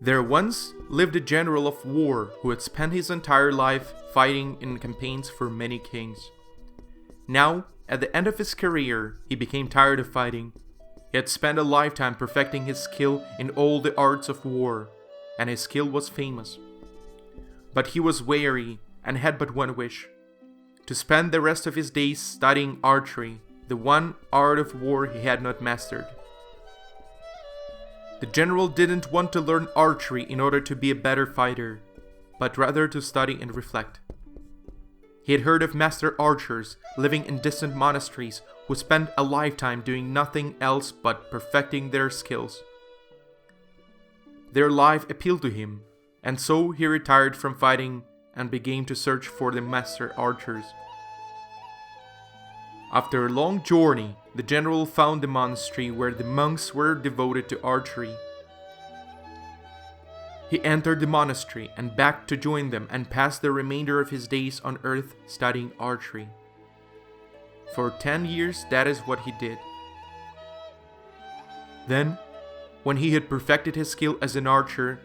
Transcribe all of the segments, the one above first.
There once lived a general of war who had spent his entire life fighting in campaigns for many kings. Now, at the end of his career, he became tired of fighting. He had spent a lifetime perfecting his skill in all the arts of war, and his skill was famous. But he was weary and had but one wish: to spend the rest of his days studying archery, the one art of war he had not mastered. The general didn't want to learn archery in order to be a better fighter, but rather to study and reflect. He had heard of master archers living in distant monasteries who spent a lifetime doing nothing else but perfecting their skills. Their life appealed to him, and so he retired from fighting and began to search for the master archers. After a long journey, the general found the monastery where the monks were devoted to archery. He entered the monastery and begged to join them and passed the remainder of his days on earth studying archery. For 10 years, that is what he did. Then, when he had perfected his skill as an archer,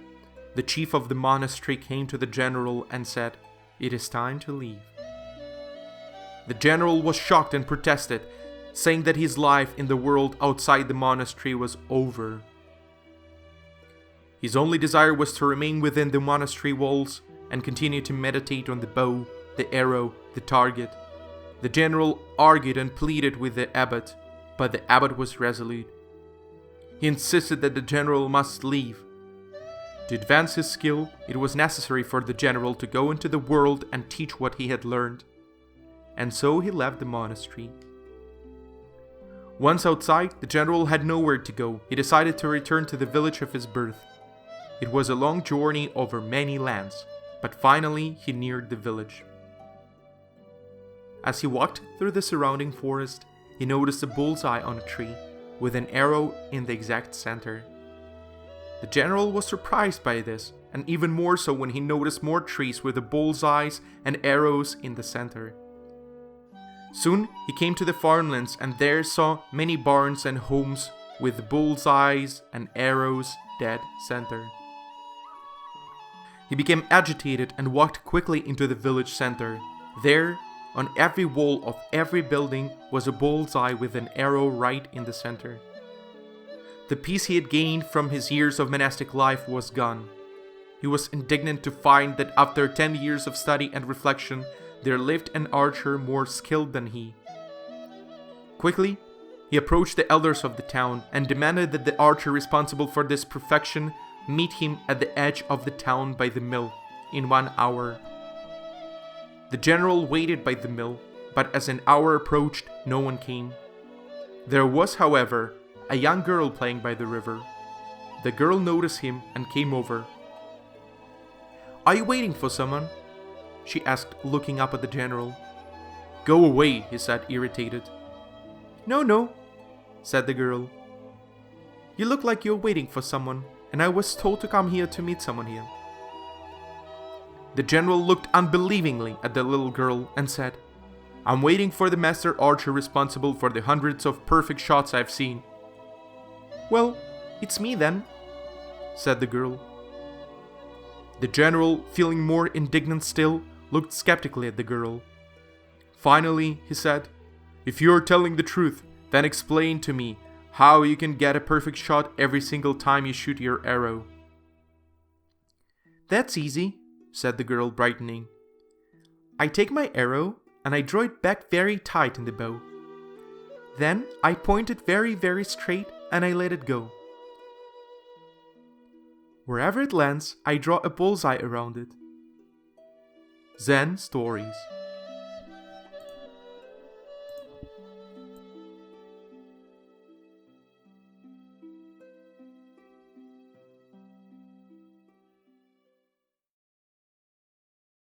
the chief of the monastery came to the general and said, "It is time to leave." The general was shocked and protested, saying that his life in the world outside the monastery was over. His only desire was to remain within the monastery walls and continue to meditate on the bow, the arrow, the target. The general argued and pleaded with the abbot, but the abbot was resolute. He insisted that the general must leave. To advance his skill, it was necessary for the general to go into the world and teach what he had learned. And so he left the monastery. Once outside, the general had nowhere to go. He decided to return to the village of his birth. It was a long journey over many lands, but finally he neared the village. As he walked through the surrounding forest, he noticed a bullseye on a tree, with an arrow in the exact center. The general was surprised by this, and even more so when he noticed more trees with the bullseyes and arrows in the center. Soon he came to the farmlands and there saw many barns and homes with bullseyes and arrows dead center. He became agitated and walked quickly into the village center. There, on every wall of every building, was a bullseye with an arrow right in the center. The peace he had gained from his years of monastic life was gone. He was indignant to find that after 10 years of study and reflection, there lived an archer more skilled than he. Quickly, he approached the elders of the town and demanded that the archer responsible for this perfection meet him at the edge of the town by the mill in 1 hour. The general waited by the mill, but as an hour approached, no one came. There was, however, a young girl playing by the river. The girl noticed him and came over. "Are you waiting for someone?" she asked, looking up at the general. "Go away," he said, irritated. No, said the girl. "You look like you're waiting for someone, and I was told to come here to meet someone here." The general looked unbelievingly at the little girl and said, "I'm waiting for the master archer responsible for the hundreds of perfect shots I've seen." "Well, it's me then," said the girl. The general, feeling more indignant still, looked skeptically at the girl. Finally, he said, "If you're telling the truth, then explain to me how you can get a perfect shot every single time you shoot your arrow." "That's easy," said the girl, brightening. "I take my arrow and I draw it back very tight in the bow. Then I point it very, very straight and I let it go. Wherever it lands, I draw a bullseye around it." Zen Stories.